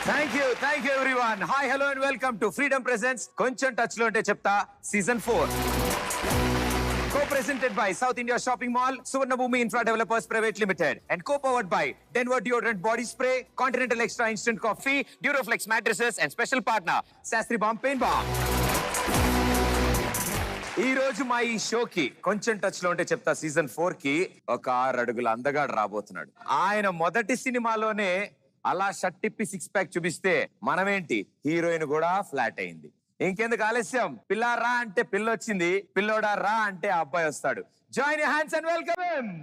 Thank you everyone. Hi, hello and welcome to Freedom Presents Koncham Touch Lo Ante Chepta Season 4. Co-presented by South India Shopping Mall, Suvarnabhumi Infra Developers Private Limited, and co-powered by Denver Deodorant Body Spray, Continental Extra Instant Coffee, Duroflex Mattresses, and special partner Sastry Balm Pain Balm. ఈ రోజు మా ఈ షోకి కొంచెం touch లో ఉంటే చెప్తా season 4 కి ఒక 6 అడుగుల అందగాడు రాబోతున్నాడు. ఆయన మొదటి సినిమాలోనే అలా షర్ట్ తిప్పి 6 ప్యాక్ చూపిస్తే మనమేంటి హీరోయిన్ కూడా ఫ్లాట్ అయింది. ఇంకెందుకు ఆలస్యం, పిల్ల రా అంటే పిల్ల వచ్చింది, పిల్లోడా రా అంటే ఆ అబ్బాయి వస్తాడు. Join your hands and welcome him.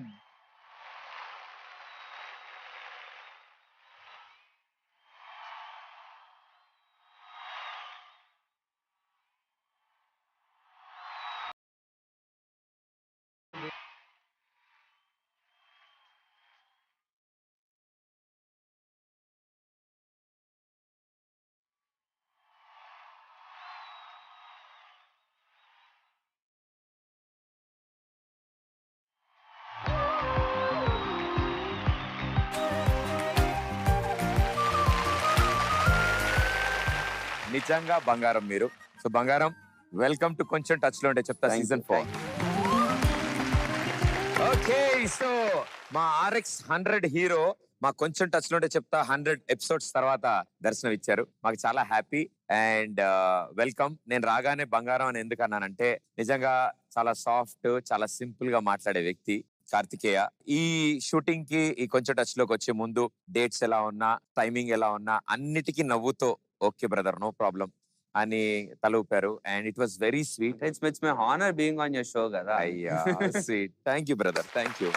నిజంగా బంగారం మీరు. సో బంగారం, వెల్కమ్ టు కొంచెం టచ్ లో ఉంటే చెప్తా సీజన్ 4. ఓకే, సో మా RX 100 హీరో మా కొంచెం టచ్ లో ఉంటే చెప్తా 100 ఎపిసోడ్స్ తర్వాత దర్శనం ఇచ్చారు. మాకు చాలా హ్యాపీ అండ్ వెల్కమ్. నేను రాగానే బంగారం అని ఎందుకు అన్నానంటే నిజంగా చాలా సాఫ్ట్, చాలా సింపుల్ గా మాట్లాడే వ్యక్తి కార్తికేయ. ఈ షూటింగ్ కి ఈ కొంచెం టచ్ లోకి వచ్చే ముందు డేట్స్ ఎలా ఉన్నా, టైమింగ్ ఎలా ఉన్నా అన్నిటికీ నవ్వుతో ఓకే బ్రదర్ నో ప్రాబ్లం అని తల ఊపారు. And it was very sweet. It's my honor being on your show కదా. అయ్యా sweet. Thank you brother, thank you.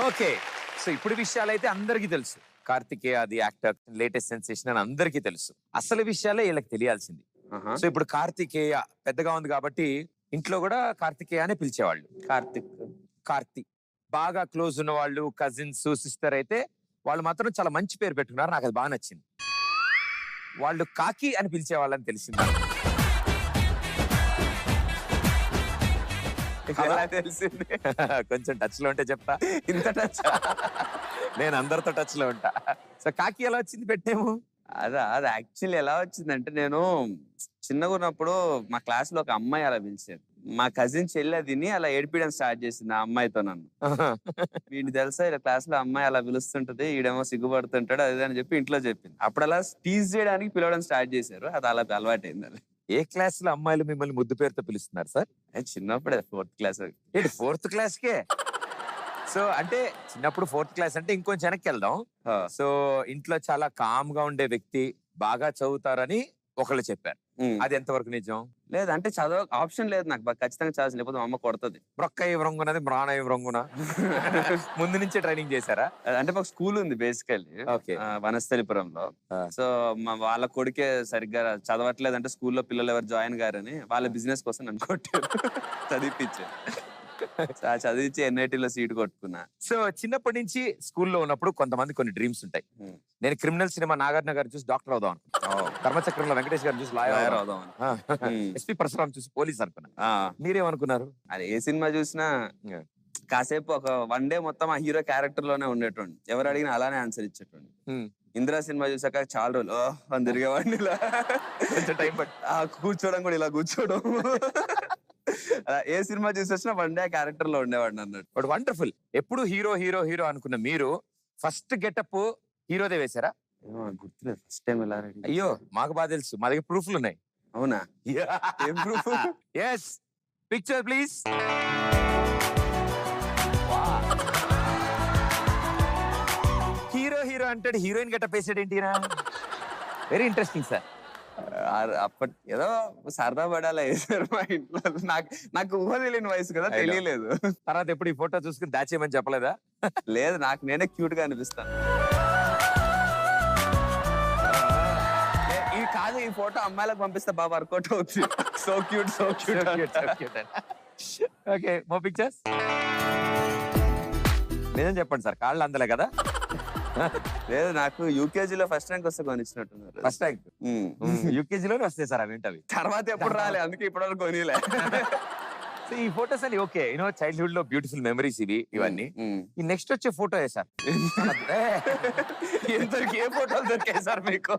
Okay, so ఇప్పుడు విషయాలు అయితే అందరికీ తెలుసు. కార్తికేయ అది యాక్టర్, లేటెస్ట్ సెన్సేషన్ అని అందరికీ తెలుసు. అసలు విషయాలే వీళ్ళకి తెలియాల్సింది. సో ఇప్పుడు కార్తికేయ పెద్దగా ఉంది కాబట్టి ఇంట్లో కూడా కార్తికేయ అనే పిలిచేవాళ్ళు. కార్తి బాగా క్లోజ్ ఉన్న వాళ్ళు, కజిన్స్, సిస్టర్ అయితే వాళ్ళు మాత్రం చాలా మంచి పేరు పెట్టుకున్నారు. నాకు అది బాగా నచ్చింది. వాళ్ళు కాకి అని పిలిచేవాళ్ళని తెలిసింది. తెలిసింది కొంచెం టచ్ లో ఉంటే చెప్తా. ఇంత టచ్ నేను అందరితో టచ్ లో ఉంటా. సో కాకి ఎలా వచ్చింది పెట్టేము? అది యాక్చువల్లీ ఎలా వచ్చిందంటే, నేను చిన్నగా ఉన్నప్పుడు మా క్లాస్ లో ఒక అమ్మాయి అలా పిలిచారు. మా కజిన్ చెల్లి తిని అలా ఏడిపించడం స్టార్ట్ చేసింది ఆ అమ్మాయితో నన్ను. వీడిని తెలుసా ఇలా క్లాస్ లో అమ్మాయి అలా పిలుస్తుంటది, ఈడేమో సిగ్గుపడుతుంటాడు అది అని చెప్పి ఇంట్లో చెప్పింది. అప్పుడు అలా టీజ్ చేయడానికి పిలవడం స్టార్ట్ చేశారు. అది అలా అలవాటైంది. అది ఏ క్లాస్ లో అమ్మాయిలు మిమ్మల్ని ముద్దు పేరుతో పిలుస్తున్నారు సార్? చిన్నప్పుడే 4th క్లాస్. ఏంటి 4th క్లాస్కే? సో అంటే చిన్నప్పుడు 4th క్లాస్ అంటే ఇంకొంచెం వెనక్కి వెళ్దాం. సో ఇంట్లో చాలా కామ్ గా ఉండే వ్యక్తి, బాగా చదువుతారని ఒకళ్ళు చెప్పారు. అది ఎంతవరకు నిజం? లేదు అంటే చదవ ఆప్షన్ లేదు నాకు, ఖచ్చితంగా చదవాలి, లేకపోతే మా అమ్మ కొడుతుంది. బ్రొక్కయ్య వ్రొంగునది మ్రాణయ్య వ్రొంగున ముందు నుంచే ట్రైనింగ్ చేశారా? అంటే మాకు స్కూల్ ఉంది బేసికల్లీ వనస్థలిపురంలో. సో వాళ్ళ కొడుకే సరిగ్గా చదవట్లేదు అంటే స్కూల్లో పిల్లలు ఎవరు జాయిన్ గారని వాళ్ళ బిజినెస్ కోసం నన్ను కొట్టారు, చదివిపించారు. చదివించి NIT లో సీట్ కొట్టుకున్నా. సో చిన్నప్పటి నుంచి స్కూల్లో ఉన్నప్పుడు కొంతమంది కొన్ని డ్రీమ్స్ ఉంటాయి. నేను క్రిమినల్ సినిమా నాగార్జున గారు చూసి డాక్టర్ అవుదాం అనుకున్నా, ధర్మచక్రంలో వెంకటేష్ గారు చూసి లాయర్ అవుదాం, SP పరశురామ్ చూసి పోలీస్ అనుకున్నా. మీరేమనుకున్నారు? అది ఏ సినిమా చూసినా కాసేపు ఒక 1 డే మొత్తం ఆ హీరో క్యారెక్టర్ లోనే ఉండేటోండి. ఎవరు అడిగినా అలానే ఆన్సర్ ఇచ్చేటోండి. ఇందిరా సినిమా చూసాక చాలా రోజులు అని తిరిగేవాడిని. ఇలా టైం పట్టి కూర్చోవడం కూడా ఇలా కూర్చోవడం. ఏ సినిమా చూసి వచ్చినా 1 డే క్యారెక్టర్ లో ఉండేవాడిని అన్నట్టు. But wonderful. ఎప్పుడు హీరో హీరో హీరో అనుకున్న మీరు ఫస్ట్ గెటప్ హీరోదే వేశారా? గుర్తులేదు ఫస్ట్ టైం ఎలా. అయ్యో మాకు బాగా తెలుసు, మా దగ్గర ప్రూఫ్లు ఉన్నాయి. అవునా? ఏం proof? yes picture please. Hero hero అంటే హీరోయిన్ గెటప్ వేసాడు ఏంటిరా? Very interesting sir. అప్పటి ఏదో సరదా పడాలా వేసారు మా ఇంట్లో. నాకు ఊహ తెలియని వయసు కదా, తెలియలేదు. తర్వాత ఎప్పుడు ఈ ఫోటో చూసుకుని దాచేయమని చెప్పలేదా? లేదు, నాకు నేనే క్యూట్ గా అనిపిస్తాను. ఇది కాదు, ఈ ఫోటో అమ్మాయిలకు పంపిస్తే బాగా వర్కౌట్ అవుతుంది. So cute, so cute. Okay, మో పిక్చర్స్. నిజం చెప్పండి సార్, కాళ్ళు అందలే కదా? లేదు, నాకు యూకేజీలో ఫస్ట్ ర్యాంక్ వస్తే కొనిచ్చినట్టున్నారు. ఫస్ట్ ర్యాంక్ యూకేజీలోనే వస్తాయి సార్ అవి. ఏంటవి తర్వాత ఎప్పుడు రాలే, అందుకే ఇప్పటివరకు కొనిలే. సో ఈ ఫోటోస్ అని ఓకే చైల్డ్హుడ్ లో బ్యూటిఫుల్ మెమరీస్ ఇవన్నీ. ఈ నెక్స్ట్ వచ్చే ఫోటో సార్ ఇంతవరకు ఏ ఫోటోలు దొరికాయి సార్ మీకు?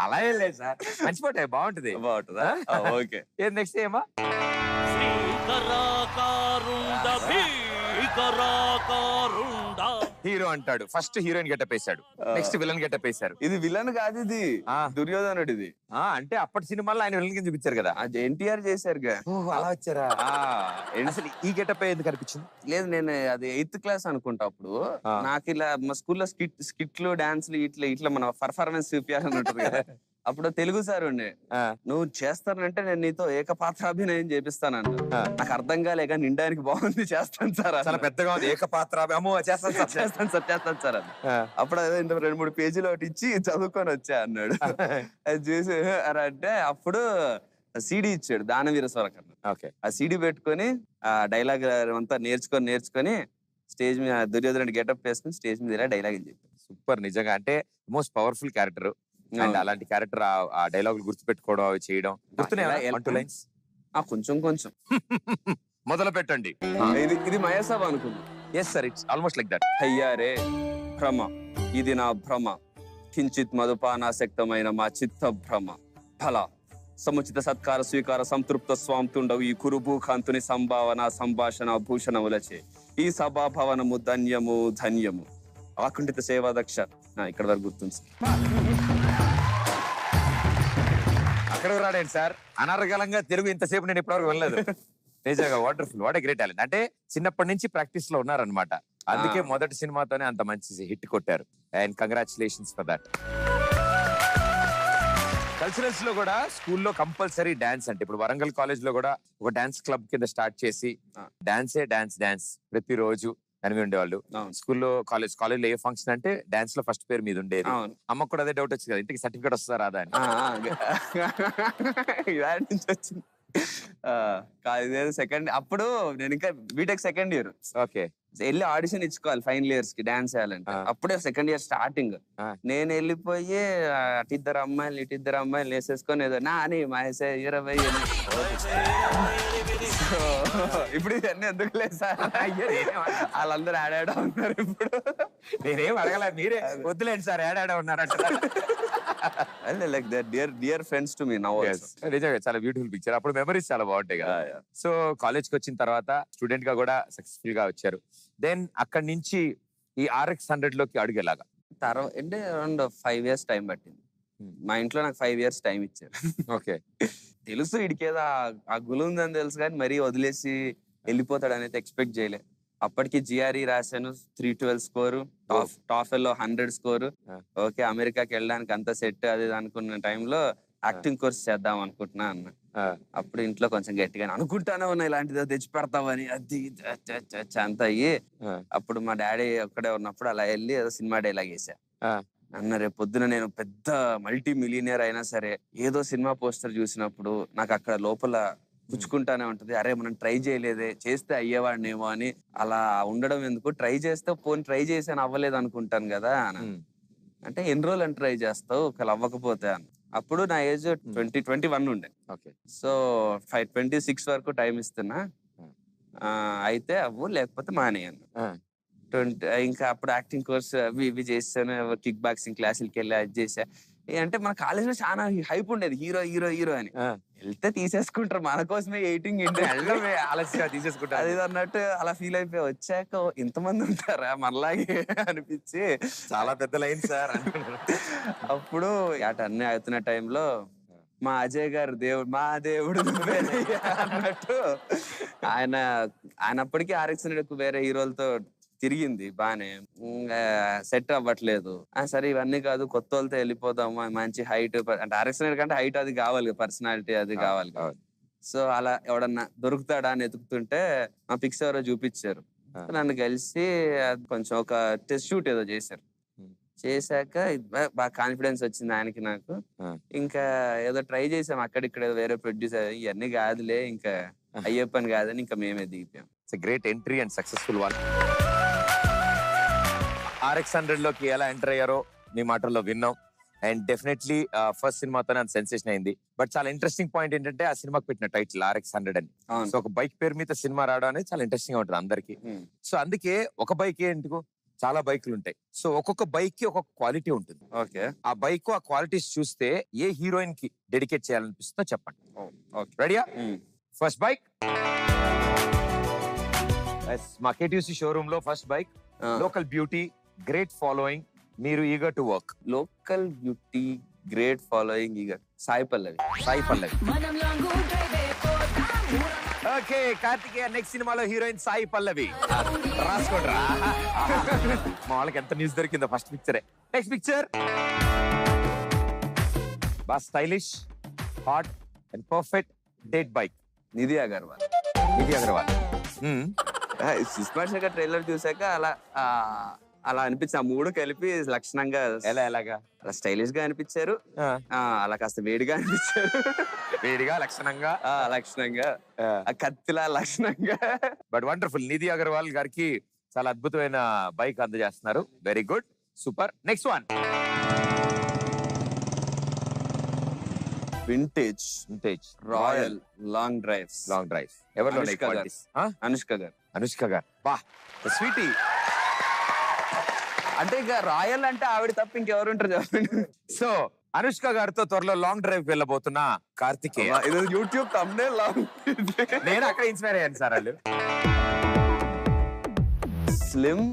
అలా ఏం లేదు సార్, మంచి ఫోటో బాగుంటది. బాగుంటుందా? ఓకే. ఏది నెక్స్ట్ ఏమా? హీరో అంటాడు, ఫస్ట్ హీరోయిన్ గెటప్ వేసాడు, నెక్స్ట్ విలన్ గెటప్ వేశారు. ఇది విలన్ కాదు, ఇది దుర్యోధనుడు. ఇది అంటే అప్పటి సినిమాలో ఆయన విలన్ కింద చూపించారు కదా, అది ఎన్టీఆర్ చేశారుగా. అలా వచ్చారా? అసలు ఈ గెటప్ ఎందుకు అనిపించింది? లేదు, నేను అది 8th క్లాస్ అనుకుంటా అప్పుడు. నాకు ఇలా మా స్కూల్లో స్కిట్లు డాన్స్లు ఇట్లా ఇట్లా మన పర్ఫార్మెన్స్ చూపించాలని ఉంటుంది కదా. అప్పుడు తెలుగు సార్ ఉండే, నువ్వు చేస్తానంటే నేను నీతో ఏకపాత్రాభినయం చేపిస్తానన్న. నాకు అర్థం కాలేక నిండానికి బాగుంది, చేస్తాను సార్. చాలా పెద్దగా ఉంది ఏకపాత్రాభినయం, చేస్తాను సార్ అని. అప్పుడు అదే 2-3 పేజీలు ఒకటి ఇచ్చి చదువుకొని వచ్చా అన్నాడు. అది చూసి అంటే అప్పుడు సీడీ ఇచ్చాడు దానవీర స్వరకర్ణ. ఆ సీడీ పెట్టుకొని ఆ డైలాగ్ అంతా నేర్చుకొని స్టేజ్ మీద దుర్యోధనుడు గెటప్ వేసుకుని స్టేజ్ మీద డైలాగ్ చెప్పాడు. సూపర్, నిజంగా అంటే మోస్ట్ పవర్ఫుల్ క్యారెక్టర్. అండ్ అలాంటి క్యారెక్టర్ ఆ డైలాగులు గుర్తుపెట్టుకోవడం, అవి చేయడం కొంచెం మొదలు పెట్టండి. ఇది మహేసాబ్ అనుకుంది. Yes sir, it's almost like that. అయ్యారే భ్రమ, ఇది నా భ్రమ, కించిత్ మధుపానాసక్తమైన మా చిత్త భ్రమ. ఫల సముచిత సత్కార స్వీకార సంతృప్త స్వాంతుండవు ఈ కురుభూకాంతుని సంభావన సంభాషణ భూషణములచే ఈ సభాభవనము ధన్యము ధన్యము. ఆకుంఠిత సేవాదక్ష. ఇక్కడ వరకు గుర్తుంది. అక్కడ రాడండి సార్, అనర్గళంగా తెలుగు ఇంతసేపు నేను ఇప్పటివరకు వెళ్ళలేదు. నిజంగా wonderful, what a great talent. అంటే చిన్నప్పటి నుంచి ప్రాక్టీస్ లో ఉన్నారనమాట, అందుకే మొదటి సినిమాతోనే అంత మంచి హిట్ కొట్టారు. And congratulations for that. Culturals లో కూడా స్కూల్లో కంపల్సరీ డాన్స్. అంటే ఇప్పుడు వరంగల్ కాలేజ్ లో కూడా ఒక డాన్స్ క్లబ్ కింద స్టార్ట్ చేసి డాన్స్ ప్రతిరోజు అని ఉండేవాళ్ళు. స్కూల్లో కాలేజ్లో ఏ ఫంక్షన్ అంటే డాన్స్ లో ఫస్ట్ పేరు మీద ఉండేది. అమ్మకు కూడా అదే డౌట్ వచ్చింది కదా, ఇంటికి సర్టిఫికేట్ వస్తుందా రాదా అని. సెకండ్ అప్పుడు నేను ఇంకా బీటెక్ సెకండ్ ఇయర్. ఓకే, వెళ్ళి ఆడిషన్ ఇచ్చుకోవాలి ఫైనల్ ఇయర్స్ కి డాన్స్ చేయాలంటే. అప్పుడే సెకండ్ ఇయర్ స్టార్టింగ్. నేను వెళ్ళిపోయి అటు ఇద్దరు అమ్మాయిలు వేసేసుకొని ఏదో నా అని మాసే 20 ఇప్పుడు ఇవన్నీ ఎందుకు లేదు సార్, వాళ్ళందరూ ఆడాడా ఉన్నారు. ఇప్పుడు నేనేం అడగల, మీరే వద్దులేండి సార్ ఆడాడా ఉన్నారంట. Like that dear friends to me now. నిజంగా చాలా బ్యూటిఫుల్ పిక్చర్. అప్పుడు మెమరీస్ చాలా బాగుంటాయి కదా. సో కాలేజ్ కి వచ్చిన తర్వాత స్టూడెంట్ గా కూడా సక్సెస్ఫుల్ గా వచ్చారు. దెన్ అక్కడి నుంచి ఈ RX100 లోకి అడుగేలాగా తర్వాత అంటే అరౌండ్ 5 years టైం పట్టింది. మా ఇంట్లో నాకు 5 years టైం ఇచ్చారు. ఓకే, తెలుసు ఇడికేదో ఆ గులు ఉందని తెలుసు, కానీ మరీ వదిలేసి వెళ్ళిపోతాడు అనేది ఎక్స్పెక్ట్ చేయలే. అప్పటికి GRE రాశాను, 312 స్కోరు, TOEFL 100 స్కోరు. ఓకే, అమెరికాకి వెళ్ళడానికి అంత సెట్ అది అనుకున్న టైంలో యాక్టింగ్ కోర్స్ చేద్దాం అనుకుంటున్నా అన్న. అప్పుడు ఇంట్లో కొంచెం గట్టిగా అనుకుంటానే ఉన్నా ఇలాంటిదో తెచ్చి పెడతావని, అది అంత అయ్యి అప్పుడు మా డాడీ ఒక్కడే ఉన్నప్పుడు అలా వెళ్ళి ఏదో సినిమా డైలాగ్ వేసా. అన్న రేపు పొద్దున నేను పెద్ద మల్టీ మిలియనియర్ అయినా సరే ఏదో సినిమా పోస్టర్ చూసినప్పుడు నాకు అక్కడ లోపల పుచ్చుకుంటానే ఉంటది, అరే మనం ట్రై చేయలేదే, చేస్తే అయ్యేవాడినేమో అని. అలా ఉండడం ఎందుకు, ట్రై చేస్తే ట్రై చేసాను అవ్వలేదు అనుకుంటాను కదా అంటే ఎన్ని రోజులు అని ట్రై చేస్తావు ఒకవేళ అవ్వకపోతే అని. అప్పుడు నా ఏజ్ 21 ఉండే. సో 26 వరకు టైం ఇస్తున్నా, అయితే అవ్వు లేకపోతే మానేయను. ఇంకా అప్పుడు యాక్టింగ్ కోర్స్ అవి ఇవి చేసాను, కిక్ బాక్సింగ్ క్లాసులకి వెళ్ళి అది చేసా. అంటే మన కాలేజ్ లో చాలా హైప్ ఉండేది, హీరో హీరో హీరో అని. వెళ్తే తీసేసుకుంటారు, మన కోసమే ఎయిటింగ్ ఆలస్యంగా తీసేసుకుంటారు అది అన్నట్టు అలా ఫీల్ అయిపోయి వచ్చాక ఇంతమంది ఉంటారా మనలాగే అనిపించి చాలా పెద్ద లైన్ సార్. అప్పుడు అన్నీ అవుతున్న టైంలో మా అజయ్ గారు మా దేవుడు అన్నట్టు ఆయన అప్పటికీ RX100 వేరే హీరోలతో తిరిగింది బానే, సెట్ అవ్వట్లేదు. సరే ఇవన్నీ కాదు, కొత్త వాళ్ళతో వెళ్ళిపోదాము, మంచి హైట్ అంటే RX100 కంటే హైట్ అది కావాలి, పర్సనాలిటీ అది కావాలి. సో అలా ఎవడన్నా దొరుకుతాడా అని ఎతుకుతుంటే మా పిక్స్ ఎవరో చూపించారు. నన్ను కలిసి కొంచెం ఒక టెస్ట్ షూట్ ఏదో చేశారు. చేశాక బాగా కాన్ఫిడెన్స్ వచ్చింది ఆయనకి నాకు. ఇంకా ఏదో ట్రై చేసాం అక్కడిక్కడ, వేరే ప్రొడ్యూసర్ ఇవన్నీ కాదులే ఇంకా అయ్యే పని కాదని ఇంకా మేమే దిగిపోయాం. It's great entry and successful one. RX100 లోకి ఎలా ఎంటర్ అయ్యారో మీ మాటల్లో విన్నాం. అండ్ డెఫినెట్లీ ఫస్ట్ సినిమాతోనే అంత సెన్సేషన్ అయింది. బట్ చాలా ఇంట్రెస్టింగ్ పాయింట్ ఏంటంటే ఆ సినిమాకి పెట్టిన టైటిల్ RX-100 అని. అవును. సో ఒక బైక్ పేరు మీద సినిమా రావడం అనేది చాలా ఇంట్రెస్టింగ్ గా ఉంటుంది అందరికి. సో అందుకే ఒక బైక్ ఎందుకు, చాలా బైకులు ఉంటాయి. సో ఒక్కొక్క బైక్ కి ఒక్కొక్క క్వాలిటీ ఉంటుంది. ఓకే. ఆ బైక్ ఆ క్వాలిటీస్ చూస్తే ఏ హీరోయిన్ కి డెడికేట్ చేయాలనిపిస్తుందో చెప్పండి. ఓకే. రెడీయా? ఫస్ట్ బైక్ మా KTUC షోరూమ్ లో first bike, local beauty, great following, మీరు eager to work. Local beauty, great following, eager. Sai Pallavi. Okay, Karthikeya next సినిమాలో హీరోయిన్ సాయి పల్లవి. రాసుకోండ్రా. మా వాళ్ళకి ఎంత న్యూస్ దొరికిందో ఫస్ట్ పిక్చరే. నెక్స్ట్ పిక్చర్ బా stylish, hot and perfect date bike, Nidhi Agarwal. Nidhi Agarwal. Sushma Shekhar trailer చూసాక అలా అనిపించింది. ఆ మూడు కలిపి లక్షణంగా ఎలాగా అలా స్టైలిష్ గా అనిపించారు. అలా కాస్త వేడిగా అనిపించారు. వేడిగా, లక్షణంగా, లక్షణంగా, కత్తిలా లక్షణంగా. But wonderful. నిధి అగర్వాల్ గారికి చాలా అద్భుతమైన బైక్ అందజేస్తున్నారు. Very good, super. Next one vintage, royal, long drives. Long drives ఎవరిలో? అనుష్క గారు. బా స్వీటీ. అంటే ఇక రాయల్ అంటే ఆవిడ తప్ప ఇంకెవరు ఉంటారు చెప్పండి. సో అనుష్క గారితో త్వరలో లాంగ్ డ్రైవ్ వెళ్ళబోతున్నా కార్తికేయ. యూట్యూబ్ thumbnail నేను అక్కడ ఇన్స్పైర్ అయ్యాను సార్. వాళ్ళు slim,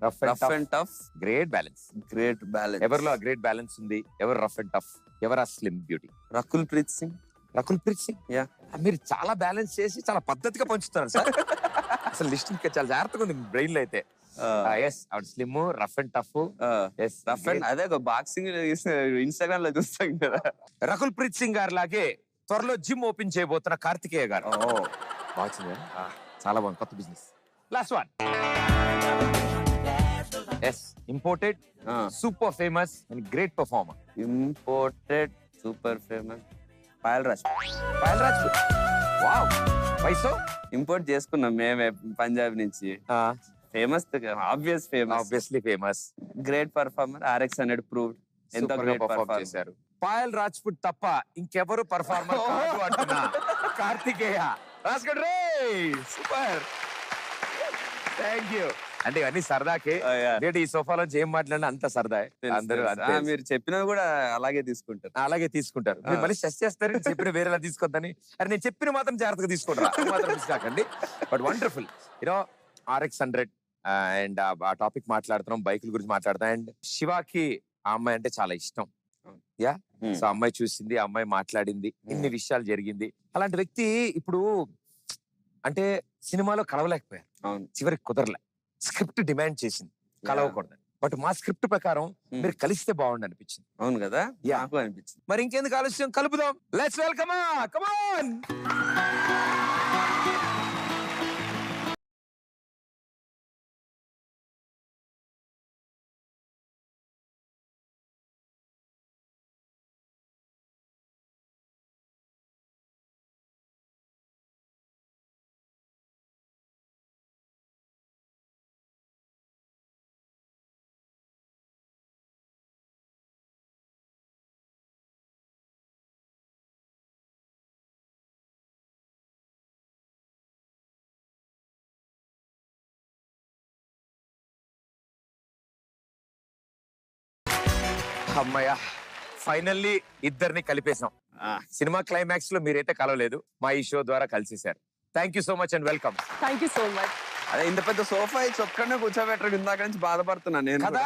rough and tough, great balance. ఎవరిలో గ్రేట్ బ్యాలెన్స్ ఉంది? ఎవరు రఫ్ అండ్ టఫ్, ఎవరు slim beauty? Rakul Preet Singh. Yeah, మీరు చాలా బ్యాలెన్స్ చేసి చాలా పద్ధతిగా పంచుతున్నారు సార్. అసలు లిస్ట్ ఇంకా చాలా జాగ్రత్తగా ఉంది బ్రెయిన్ లో అయితే. ఆవిడ slim, rough and tough. Rough and అదే బాక్సింగ్ ఇన్స్టాగ్రామ్ లో చూస్తాం కదా. రకుల్ ప్రీత్ సింగ్ గారు లాగే త్వరలో జిమ్ ఓపెన్ చేయబోతున్న కార్తికేయ గారు. బాగుంది, చాలా బాగుంది, కొత్త business. Last one imported, super famous and great performer. Imported, super famous, Payal Raj. Wow, why so import చేసుకున్నాం మేమే పంజాబ్ నుంచి. Famous, obviously famous. Great performer, RX-100 proved. ఎంతో గ్రేట్ పర్ఫార్మ్ చేశారు. పాయల్ రాజ్పుట్ తప్ప ఇంకెవరు పర్ఫార్మర్ కాదు అంటున్నా కార్తికేయ. రాసుకోండి. Super, thank you. అంటే ఇవన్నీ సరదాకే. ఈ సోఫాలోంచి ఏం మాట్లాడినా అంత సరదా. అందరూ మీరు చెప్పినవి కూడా అలాగే తీసుకుంటారు. మీరు మళ్ళీ స్ట్రెస్ చేస్తారు, చెప్పిన వేరేలా తీసుకోద్దని. అరే నేను చెప్పిన మాత్రం జాగ్రత్తగా తీసుకుంటారా, మాత్రం తీసుకోకండి. But wonderful. You know RX-100 and ఆ టాపిక్ మాట్లాడుతున్నాం, బైకుల గురించి మాట్లాడుతాం. అండ్ శివాకి ఆ అమ్మాయి అంటే చాలా ఇష్టం. యా, సో అమ్మాయి చూసింది, ఆ అమ్మాయి మాట్లాడింది, ఇన్ని విషయాలు జరిగింది. అలాంటి వ్యక్తి ఇప్పుడు అంటే సినిమాలో కలవలేకపోయారు. చివరికి కుదరలే. స్క్రిప్ట్ డిమాండ్ చేసింది కలవకూడదు. బట్ మా స్క్రిప్ట్ ప్రకారం మీరు కలిస్తే బాగుండు అనిపించింది. అవును కదా, నాకు అనిపించింది. మరి ఇంకెందుకు ఆలస్యం, కలుపుదాం. Let's welcome. Come on. అమ్మయ్య, ఫైనల్లీ ఇద్దరిని కలిపేశాం. సినిమా క్లైమాక్స్ లో మీరైతే కలవలేదు, మా ఈ షో ద్వారా కలిసేశారు. Thank you so much and welcome. Thank you so much. అదే ఇంత పెద్ద సోఫా ఒక్కడనే కూర్చోబెట్టడం ఇందాక నుంచి బాధపడుతున్నా నేను కదా.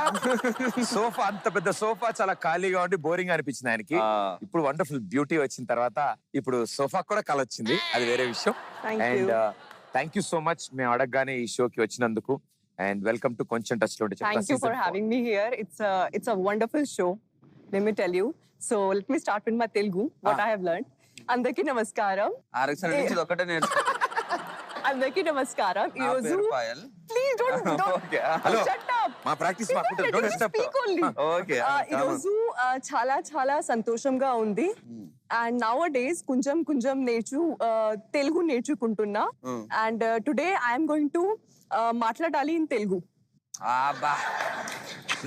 సోఫా, అంత పెద్ద సోఫా చాలా ఖాళీగా ఉండి బోరింగ్ అనిపించింది ఆయనకి. ఇప్పుడు వండర్ఫుల్ బ్యూటీ వచ్చిన తర్వాత ఇప్పుడు సోఫా కూడా కల వచ్చింది, అది వేరే విషయం. And thank you so much మేము అడగగానే ఈ షోకి వచ్చినందుకు. అండ్ వెల్కమ్ టు కొంచెం టచ్ లో. Thank you for having me here. It's a wonderful show. Let me tell you. So let me start with my Telugu. What I have learned. Andarki namaskaram. RX-100 నుంచి ఒకటే నేర్చుకో. Andarki namaskaram. Irozu. Please don't. Okay. Hello. Shut up. మా practice మాకుంటుంది. Don't stop. Speak only. Okay. Irozu చాలా సంతోషంగా ఉంది. And nowadays కొంచెం తెలుగు నేర్చుకుంటున్నా. And today I am going to మాట్లాడాలి in Telugu.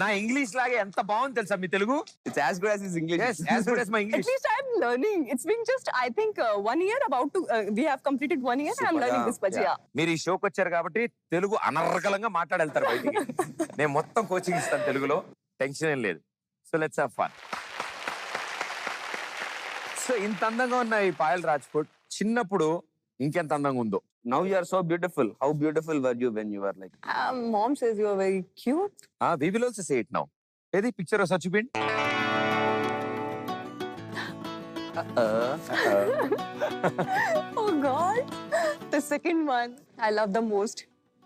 నా ఇంగ్లీష్ లాగే ఎంత బాగుంది తెలుసా మీ Telugu? It's as good as his English. Yes, as good as my At English. least I'm learning. It's been just, I think, 1 year about to, we have completed 1 year. I'm Super. learning this much, yeah. మీరు ఈ షోకి వచ్చారు కాబట్టి తెలుగు అనర్గళంగా మాట్లాడెళ్తారు బయటికి. నేను మొత్తం coaching ఇస్తాను తెలుగులో, టెన్షన్ ఏం లేదు. So let's have fun. So ఇంత అందంగా ఉన్న ఈ పాయల్ రాజ్కోట్ చిన్నప్పుడు ఇంకెంత అందంగా ఉందో. Now you are so beautiful. How beautiful were you when you were like? Mom says you are very cute. We will also say it now. ఏది పిక్చర్ ఒకసారి చూపిండి. Oh God. The second one I love the most.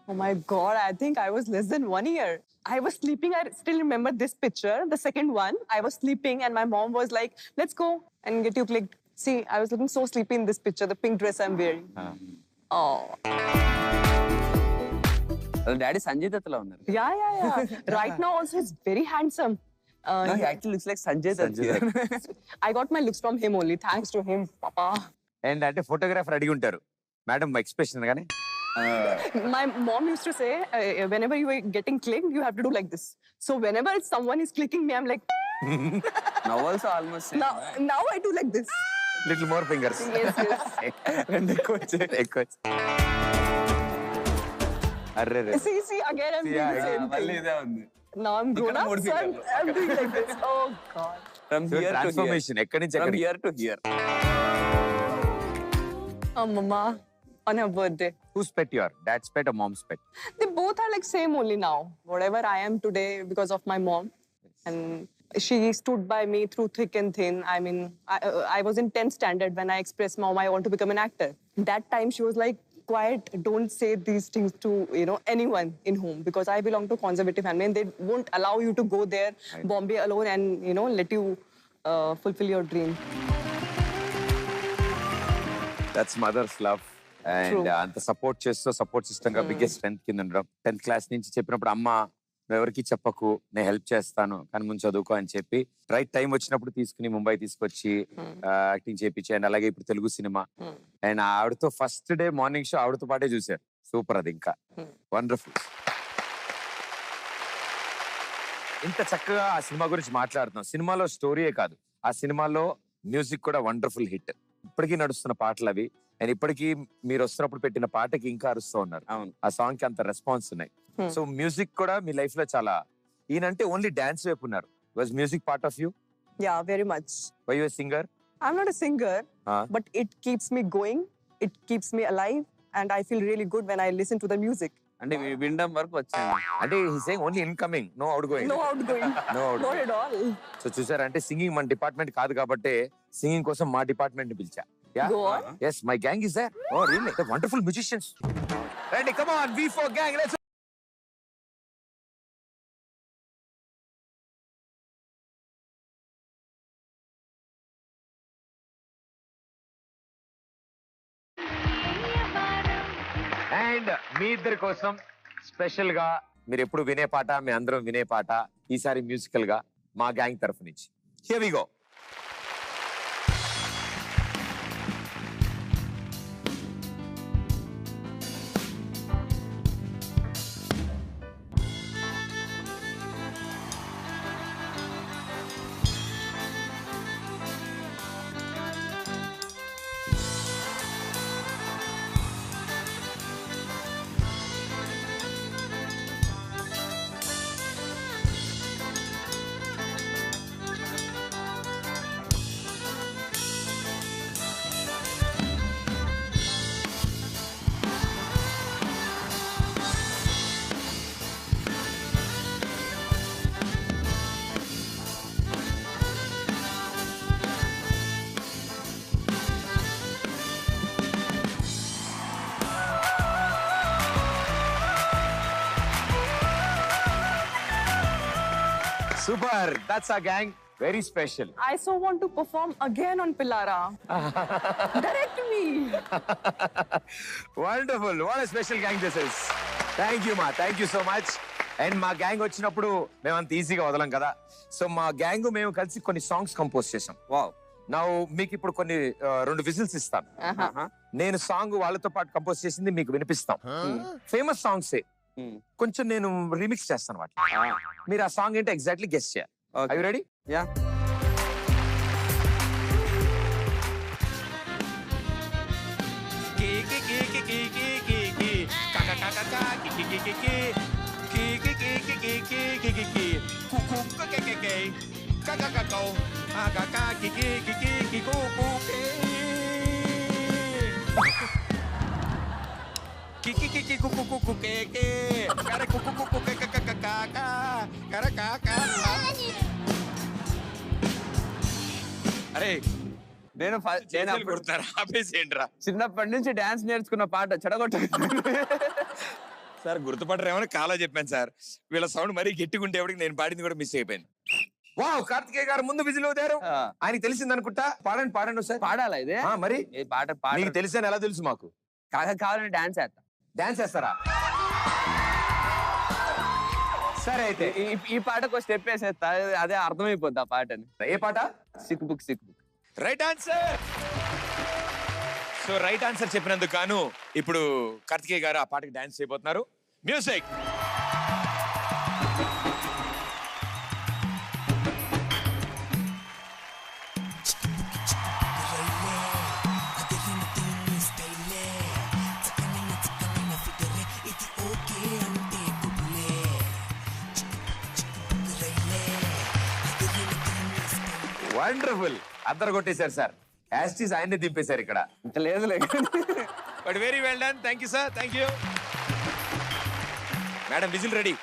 Oh my God, I think I was less than 1 year. I was sleeping. I still remember this picture. The second one, I was sleeping and my mom was like, let's go and get you clicked. See, I was looking so sleepy in this picture, the pink dress I'm wearing. Oh. Daddy Sanjay దత్తులా ఉన్నారు. Yeah. Right now also he's very handsome. No, he actually looks like Sanjay Dutt. I got my looks from him only. Thanks to him, Papa. And అంటే photographer అడిగి ఉంటారు madam expression కానీ. My mom used to say, whenever you are getting clicked, you have to do like this. So whenever someone is clicking me, I'm like, Now also almost same. now I do like this. Little more fingers. Yes. రెండు ఎక్కువ వచ్చాయి. ఎక్కువ. Array ray. See, again I'm doing the same మళ్ళీ thing. ఇదే ఉంది. Now I'm grown up, మూడు so fingers. I'm doing like this. Oh God. From here to here. Transformation ఎక్కడి నుంచి From ఎక్కడికి. here to here. Oh, Mama, on her birthday. Whose pet you are? Dad's pet or mom's pet? They both are like same only now. Whatever I am today because of my mom. And she stood by me through thick and thin. I mean, I was in 10th standard when I expressed, Mom, I want to become an actor. That time she was like, quiet, don't say these things to, anyone in home because I belong to conservative family and they won't allow you to go there, Right. Bombay alone and, let you fulfill your dream. That's mother's love. And True. అంత support చేస్తూ support system గా biggest strength కింద ఉండడం. 10th class నుంచి చెప్పినప్పుడు అమ్మ నువ్వు ఎవరికి చెప్పకు, నేను హెల్ప్ చేస్తాను కానీ ముందు చదువుకో అని చెప్పి రైట్ టైం వచ్చినప్పుడు తీసుకుని ముంబై తీసుకొచ్చి యాక్టింగ్ చేయించి అండ్ అలాగే ఇప్పుడు తెలుగు సినిమా అండ్ ఆవిడతో ఫస్ట్ డే మార్నింగ్ షో ఆవిడతో పాటే చూశారు. సూపర్, అది ఇంకా వండర్ఫుల్. ఇంత చక్కగా ఆ సినిమా గురించి మాట్లాడుతున్నాం. సినిమాలో స్టోరీయే కాదు, ఆ సినిమాలో మ్యూజిక్ కూడా వండర్ఫుల్ హిట్. ఇప్పటికీ నడుస్తున్న పాటలు అవి అండ్ ఇప్పటికీ మీరు వస్తున్నప్పుడు పెట్టిన పాటకి ఇంకా అరుస్తూ ఉన్నారు. అవును. ఆ సాంగ్ కి అంత రెస్పాన్స్ ఉన్నాయి. సో మ్యూజిక్ కూడా మీ లైఫ్ లో చాలా ఈయనంటే ఓన్లీ డాన్స్ వైపు ఉన్నారు. Was music part of you? Yeah, very much. Why you singer? I'm not a singer, but it keeps me going. It keeps me alive and I feel really good when I listen to the music. అంటే వినడం వరకు వచ్చాను. అంటే he saying only incoming, no outgoing. No outgoing. No Not outgoing. at all. So చూసారంటే singing మన department కాదు కాబట్టి singing కోసం మా డిపార్ట్మెంట్ ని పిలిచా. Go on. Yes, my gang is there. Oh, really? They're wonderful musicians. Ready? Come on, V4 gang. Let's. And మీ ఇద్దరి కోసం special గా మీరు ఎప్పుడు వినే పాట, మీ అందరం వినే పాట, ఈసారి మ్యూజికల్ గా మా గ్యాంగ్ తరఫు నుంచి. Here we go. Super. That's our gang. Very special. I so want to perform again on Pillara. Direct me. Wonderful. What a special gang this is. Thank you, Ma. Thank you so much. And మా gang వచ్చినప్పుడు మేము అంత ఈజీగా వదలం కదా. So మా gang మేము కలిసి కొన్ని సాంగ్స్ కంపోజ్ చేసాం. వావ్. నా మీకు ఇప్పుడు కొన్ని 2 విజిల్స్ ఇస్తాను. నేను సాంగ్ వాళ్ళతో పాటు కంపోజ్ చేసింది మీకు వినిపిస్తాం. ఫేమస్ సాంగ్స్ కొంచెం నేను రీమిక్స్ చేస్తాను వాటి. మీరు ఆ సాంగ్ ఏంటో ఎగ్జాక్ట్లీ గెస్ చేయాలి. I you ready? యా. అరే నేను ఆపేసేయండిరా. చిన్నప్పటి నుంచి డాన్స్ నేర్చుకున్న పాట చెడగొట్ట. సార్ గుర్తుపడరేమని కాలా చెప్పాను సార్. వీళ్ళ సౌండ్ మరీ గట్టిగా ఉండేవాడికి నేను పాడింది కూడా మిస్ అయిపోయింది. వావ్, కార్తికేయ గారు ముందు విజిల్ అవుతారు. ఆయనకి తెలిసింది అనుకుంటా. పాడండి పాడండి సార్. పాడాలా ఇదే? మరి ఏ పాట మీకు తెలిసిన ఎలా తెలుసు మాకు? కావాలని డాన్స్ చేస్తా. డాన్స్ చేస్తారా? సరే అయితే ఈ పాటకు స్టెప్ వేసేస్తా, అదే అర్థమైపోద్ది ఆ పాటని. ఏ పాట? సిక్ బుక్. Right answer. So right answer చెప్పినందుకు గాను ఇప్పుడు కార్తికేయ గారు ఆ పాటకి డాన్స్ చేయబోతున్నారు. మ్యూజిక్. వండర్ఫుల్. అద్దరు కొట్టేశారు సార్. యాస్టీస్ ఆయన్ని దింపేశారు ఇక్కడ. ఇంకా లేదులే. But very well done. Thank you sir. Thank you madam. Whistle ready.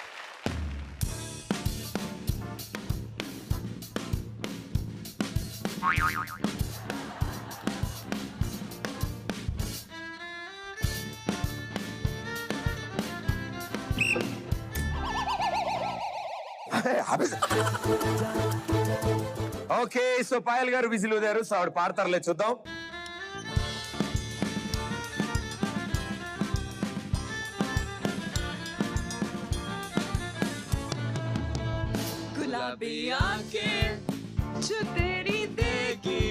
Okay, so Payal గారు విజిల్ ఊదారు. సో ఆవిడ పాడతారులే, చూద్దాం. गुलाबी आंखें जो तेरी देखी,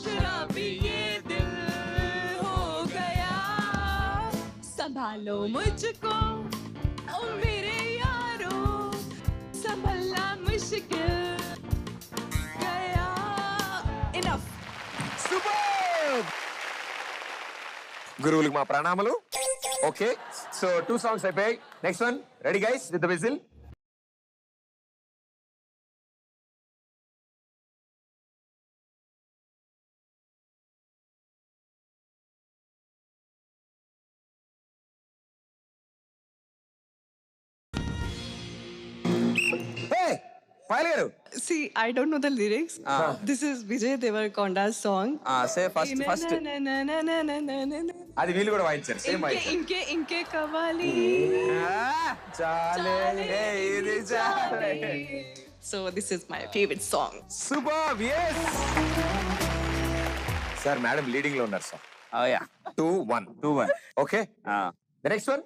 शराबी ये दिल हो गया, संभालो मुझको ओ मेरे यारो, संभलना मुश्किल गया. Enough. సూపర్. గురువులకు మా ప్రణామాలు. ఓకే, సో 2 సాంగ్స్ అయిపోయాయి. Next one. Ready guys with the whistle. Payal గారు. See, I don't know the lyrics. This is Vijay Deverakonda's song. Say first అది వీళ్ళు కూడా వాయించారు. సేమ్ इनके qawwali. So this is my favorite song. Super. yes. Sir madam leading లో ఉన్నారు sir. 2-1. Okay, the next one.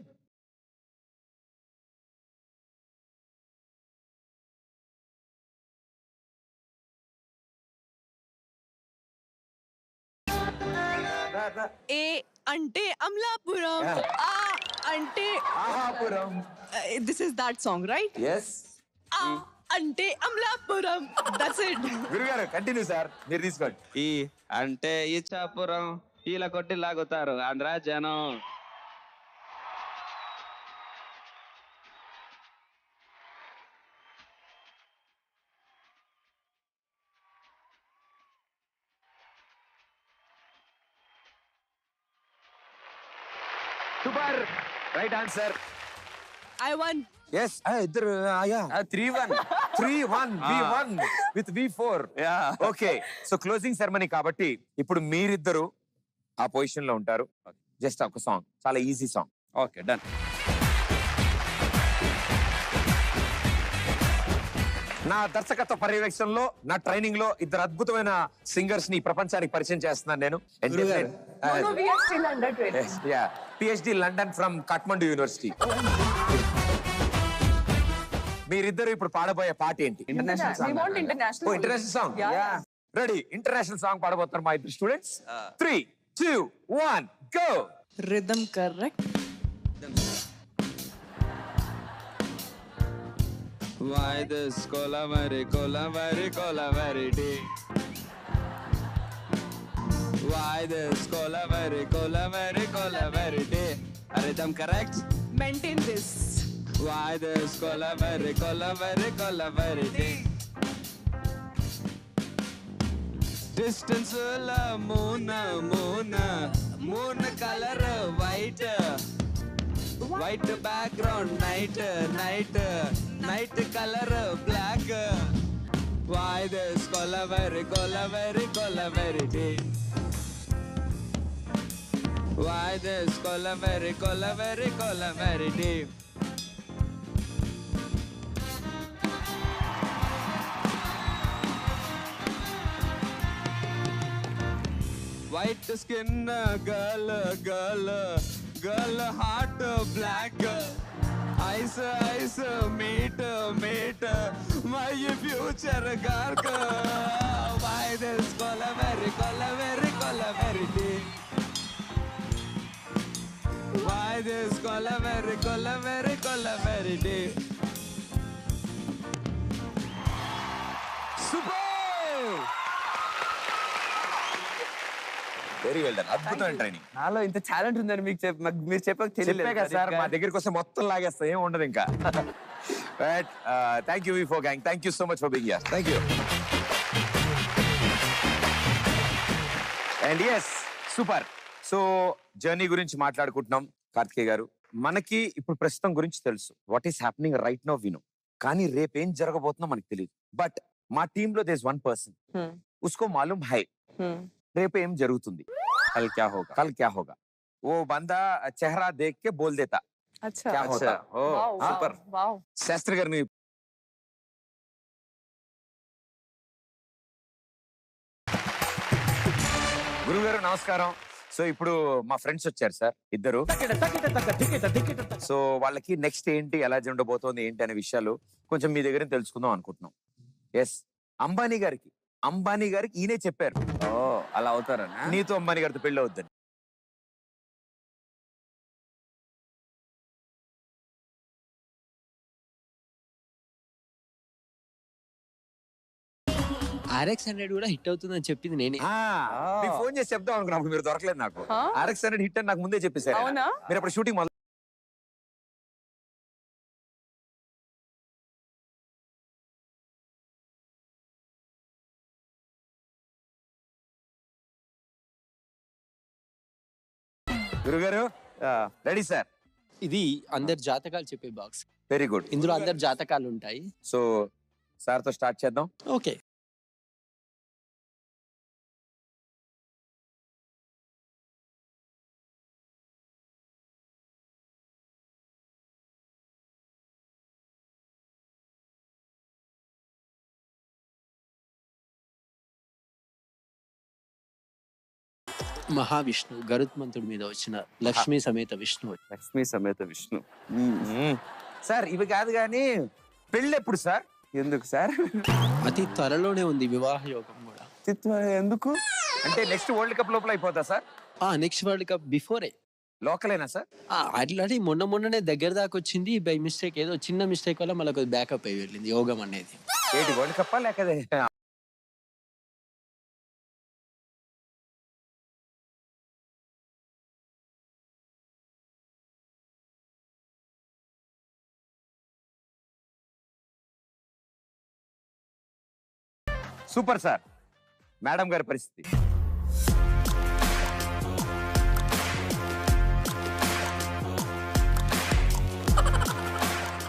A ante Amlapuram. A ante. ఆహాపురం. This is that song, right? yes. A ante Amlapuram. That's it. గురుగారు continue sir, మీరు తీసుకోండి. ఈ అంటే ఇచ్చాపురం ఇలా కొట్టి లాగుతారు ఆంధ్ర జనం. Super. Right answer. I won. yes. ఇద్దరు. 3-1. 3-1. V1 with V4. Okay, so closing ceremony కాబట్టి ఇప్పుడు మీరిద్దరు ఆ పొజిషన్ లో ఉంటారు. జస్ట్ ఒక సాంగ్, చాలా ఈజీ సాంగ్. Okay, done. నా దర్శకత్వ పర్యవేక్షణలో, నా ట్రైనింగ్ లో ఇద్దరు అద్భుతమైన సింగర్స్ ని ప్రపంచానికి పరిచయం చేస్తున్నాను నేను. No, we are still under training. PhD London from Kathmandu university. మీరిద్దరు ఇప్పుడు పాడబోయే పాట ఏంటి? International We want international. International song. Yeah. Ready? International song పాడబోతున్నారు మా ఇద్దరు students. 3, 2, 1 go. Rhythm correct. Why this Colavari day? Why this Colavari day? Rhythm correct? Maintain this. Why this Colavari day? Distance la moon color white background night color black. Why this Colavari day? Why this Colavari day? White skin girl heart black. Ice meet my future girl. Why this Colavari day? Why this Colavari day? Super, very well done. అద్భుతమైన training. నాలో ఇంత talent ఉందని మీరు చెప్పక చెప్పే కదా sir, మా దగ్గరికి వస్తే మొత్తం లాగేస్తా, ఏం ఉండదు ఇంకా. But thank you for gang, thank you so much for being here. Thank you. And yes, super. So journey గురించి మాట్లాడుకుంటున్నాం కార్తికేయ గారు. మనకి ఇప్పుడు ప్రస్తుతం గురించి తెలుసు, what is happening right now విను, కానీ రేపేం జరగబోతుందో మనకు తెలియదు. బట్ మా టీమ్ లో దేర్ ఇస్ వన్ పర్సన్ ఉస్కో మాలూమ్ హై రేపు ఏం జరుగుతుంది. కల్ క్యా హోగా वो बंदा चेहरा देख के बोल देता अच्छा. क्या होता. ఓ Wow, super. wow. శాస్త్రి గారిని గురుగారు నమస్కారం. సో ఇప్పుడు మా ఫ్రెండ్స్ వచ్చారు సార్, ఇద్దరు. సో వాళ్ళకి నెక్స్ట్ ఏంటి, ఎలా ఉండబోతోంది ఏంటి అనే విషయాలు కొంచెం మీ దగ్గర తెలుసుకుందాం అనుకుంటున్నాం. ఎస్, అంబానీ గారికి ఈయనే చెప్పారు ఓ అలా అవుతారనా? నీతో అంబానీ గారితో పెళ్ళి అవుద్దని. RX-100 కూడా హిట్ అవుతుందని చెప్పింది నేనే. మీకు ఫోన్ చేసి చెప్దాం అనుకున్నప్పుడు మీరు దొరకలేదు నాకు. Huh? RX-100 హిట్ అని నాకు ముందే చెప్పేశారు. అవునా? మీరు అప్పుడు షూటింగ్ మొదలు. గురుగారు రెడీ సార్. ఇది అందరి జాతకాలు చెప్పే బాక్స్. Very good. ఇందులో అందరి జాతకాలు ఉంటాయి. సో సార్ తో స్టార్ట్ చేద్దాం. ఓకే. మహావిష్ణు గరుత్మంతుడి మీద వచ్చిన లక్ష్మీ సమేత విష్ణువు. లక్ష్మీ సమేత విష్ణు. సార్ ఇవి కాదు కానీ పెళ్ళి ఎప్పుడు సార్? ఎందుకు సార్? అతి త్వరలోనే ఉంది వివాహ యోగం కూడా. ఎందుకు అంటే నెక్స్ట్ వరల్డ్ కప్ లోపల అయిపోతా సార్? నెక్స్ట్ వరల్డ్ కప్ బిఫోరే. లోకలేనా సార్? అట్లాంటి మొన్ననే దగ్గర దాకా వచ్చింది. బై మిస్టేక్ ఏదో చిన్న మిస్టేక్ వల్ల మళ్ళీ కొద్ది బ్యాకప్ అయి వెళ్ళింది యోగం అనేది. ఏంటి వరల్డ్ కప్పా లేకదే? Super sir. మేడం గారి పరిస్థితి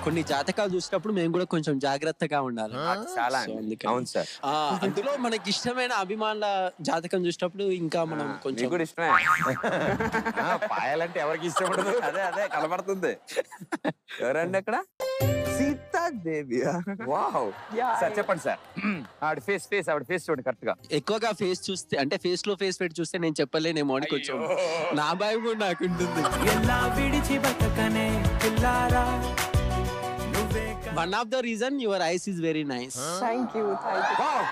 కొన్ని జాతకాలు చూసినప్పుడు మేము కూడా కొంచెం జాగ్రత్తగా ఉండాలి. చాలా So, అందుకని. అవును సార్. అందులో మనకి ఇష్టమైన అభిమానుల జాతకం చూసినప్పుడు ఇంకా మనం కొంచెం నీకు కూడా ఇష్టమే. పాయాలంటే ఎవరికి ఇష్టం ఉండదు. అదే కనబడుతుంది. ఎవరండి అక్కడ? సీతాదేవి. వావ్. Yeah. సార్ చెప్పండి సార్. ఆవిడ ఫేస్ చూడండి కరెక్ట్ గా. ఎక్కువగా ఫేస్ చూస్తే అంటే ఫేస్ లో ఫేస్ పెట్టి చూస్తే నేను చెప్పలేనేమో అని కొంచెం నా భయం కూడా నాకు ఉంటుంది. One of the reason your eyes is very nice. Thank you. Wow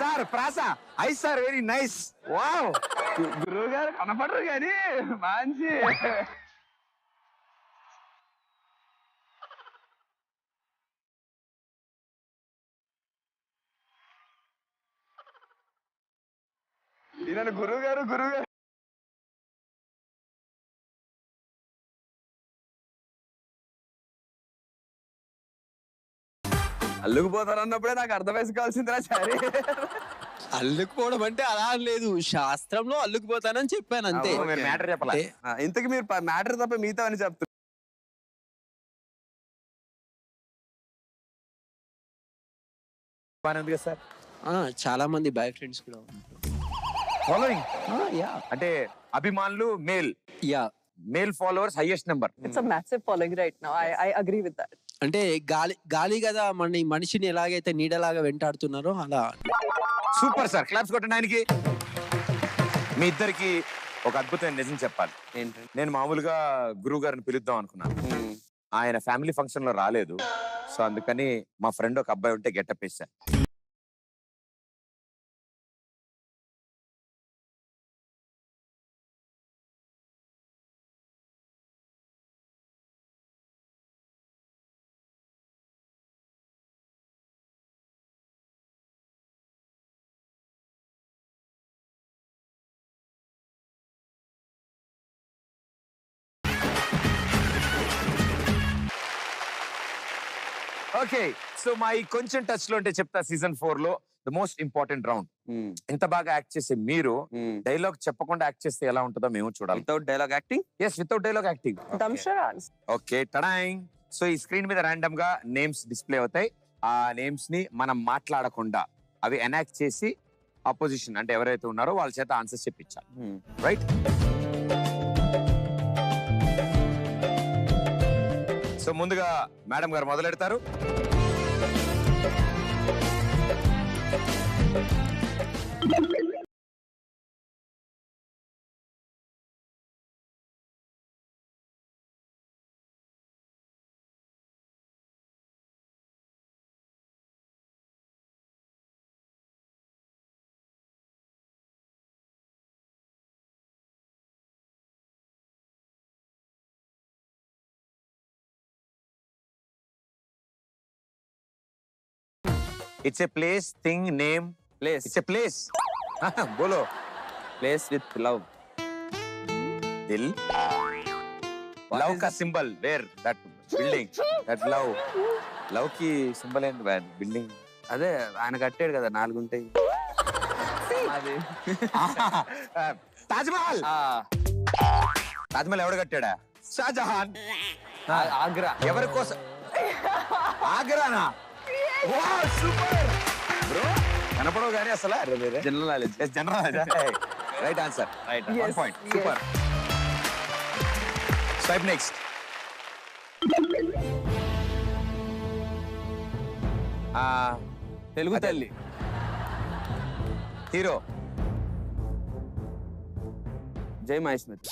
sir, ప్రాస eyes sir very nice. Wow. గురువు గారు కనపడరు కానీ మంచి ఈయన గురువు గారు అల్లుకుపోతారు అన్నప్పుడే నాకు అర్థం వేసుకోవాల్సిందిరా సరే. అల్లుకుపోవడం అంటే అలా అని లేదు, శాస్త్రంలో అల్లుకుపోతానని చెప్పాను అంతే. అవును, మీరు మ్యాటర్ చెప్పాలి. ఇంతకు మీరు మ్యాటర్ తప్ప మిగతా అని చెప్తున్నారు. బాగానే ఉంది కదా సార్. చాలా మంది బాయ్ ఫ్రెండ్స్ కూడా ఉన్నారు. ఫాలోయింగ్ యా అంటే అభిమానులు yeah male followers highest number. It's a massive following right now. I agree with that. అంటే గాలి కదా మనిషిని ఎలాగైతే నీడలాగా వెంటాడుతున్నారో అలా. సూపర్ సార్, క్లాప్స్ కొట్టండి ఆయనకి. మీ ఇద్దరికి ఒక అద్భుతమైన నిజం చెప్పాలి. ఏంటంటే నేను మామూలుగా గురువు గారిని పిలుద్దాం అనుకున్నాను. ఆయన ఫ్యామిలీ ఫంక్షన్ లో రాలేదు. సో అందుకని మా ఫ్రెండ్ ఒక అబ్బాయి ఉంటే గెటప్ వేసా. ఓకే, సో మా ఈ కొంచెం టచ్ లో అంటే చెప్తా సీజన్ 4 లో ద మోస్ట్ ఇంపార్టెంట్ రౌండ్. ఎంత బాగా యాక్ట్ చేసే మీరు డైలాగ్ చెప్పకుండా యాక్ట్ చేస్తే ఎలా ఉంటుందో మేము చూడాలి. Without dialogue acting. Yes, without dialogue acting. Damsharans. Okay, టడాయింగ్. సో ఈ స్క్రీన్ మీద ర్యాండమ్ గా నేమ్స్ డిస్ప్లే అవుతాయి. ఆ నేమ్స్ ని మనం మాట్లాడకుండా అవి ఎనాక్ట్ చేసి అపోజిషన్ అంటే ఎవరైతే ఉన్నారో వాళ్ళ చేత ఆన్సర్స్ చెప్పించాలి. రైట్? సో ముందుగా మేడం గారు మొదలెడతారు. It's a place, thing, name. Place. It's a place. बोलो. Place with love. Dil. What Love is का that? symbol. Where? That building. That love. Love की symbol and that building. అదే ఆయన కట్టాడు కదా 4 ఉంటాయి. అది తాజ్మహల్. తాజ్మహల్ ఎవడు కట్టాడా? షాజహాన్. ఆగ్రా. ఎవరి కోసం? ఆగ్రానా? Wow, super bro. కనపడవు కానీ అసలు general knowledge. General right answer. Right, Yes, 1 point. yes. Super. Swipe next. Telugu తల్లి. హీరో జై మహేష్మతి.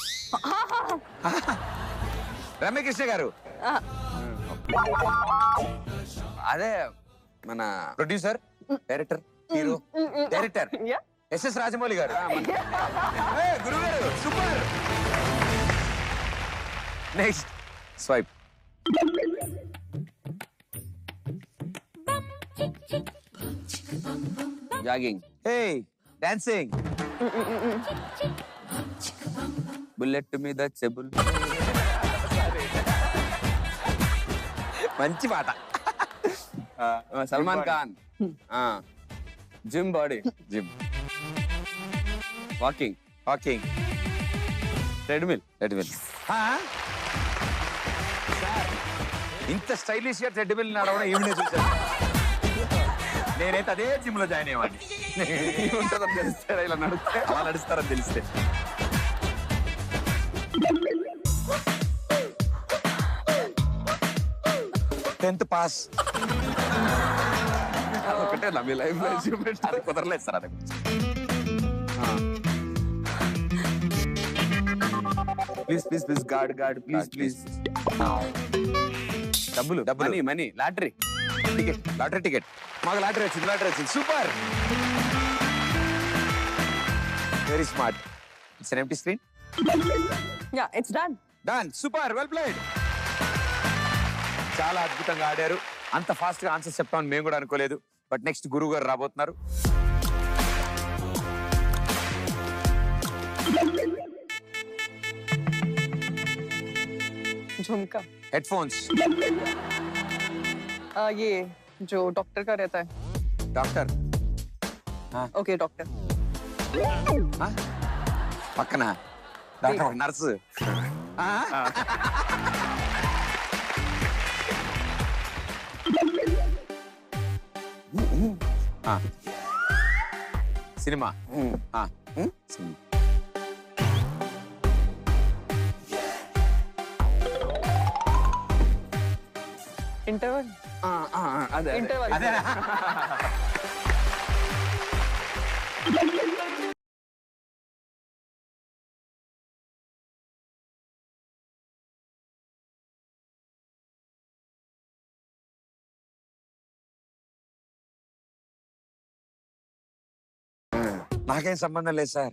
రమ్యకృష్ణ గారు. అదే మన producer, director, hero, director Yeah. SS Rajamouli గారు. గురువు గారు super. Next swipe. Jogging. Hey, dancing. Bullet మీద చెబుల్. మంచి పాట. Salman Khan. Gym body. Gym. Walking. Walking. Treadmill. Treadmill. ఇంత స్టైలిష్ గా ట్రెడ్మిల్ నడవడం ఈవిడే చూసాను. నేనైతే అదే జిమ్ లో జాయిన్ అయ్యేవాడిని. ఉంటుందని తెలిస్తే ఇలా నడిస్తే అలా నడుస్తారని తెలిస్తే. Tenth pass. ఒకటే నా మీ లైఫ్ లో అచీవ్మెంట్. అది కుదరలేదు సార్. అది please please please God God please please. డబ్బులు డబ్బులు. Money money. Lottery. Ticket. Lottery ticket. మాకు లాటరీ వచ్చింది. లాటరీ వచ్చింది. Super. Very smart. It's an empty screen. Yeah, it's done. Done. Super, well played. చాలా అద్భుతంగా ఆడారు. అంత ఫాస్ట్ గా ఆన్సర్స్ చెప్తామని మేము కూడా అనుకోలేదు. బట్ నెక్స్ట్ గురువు గారు రాబోతున్నారు. झुमका हेडफोन्स ये जो डॉक्टर का रहता है डॉक्टर ओके डॉक्टर పక్కన doctor nurse cinema cinema interval అదే इंटरवल అదే నాకేం సంబంధం లేదు సార్.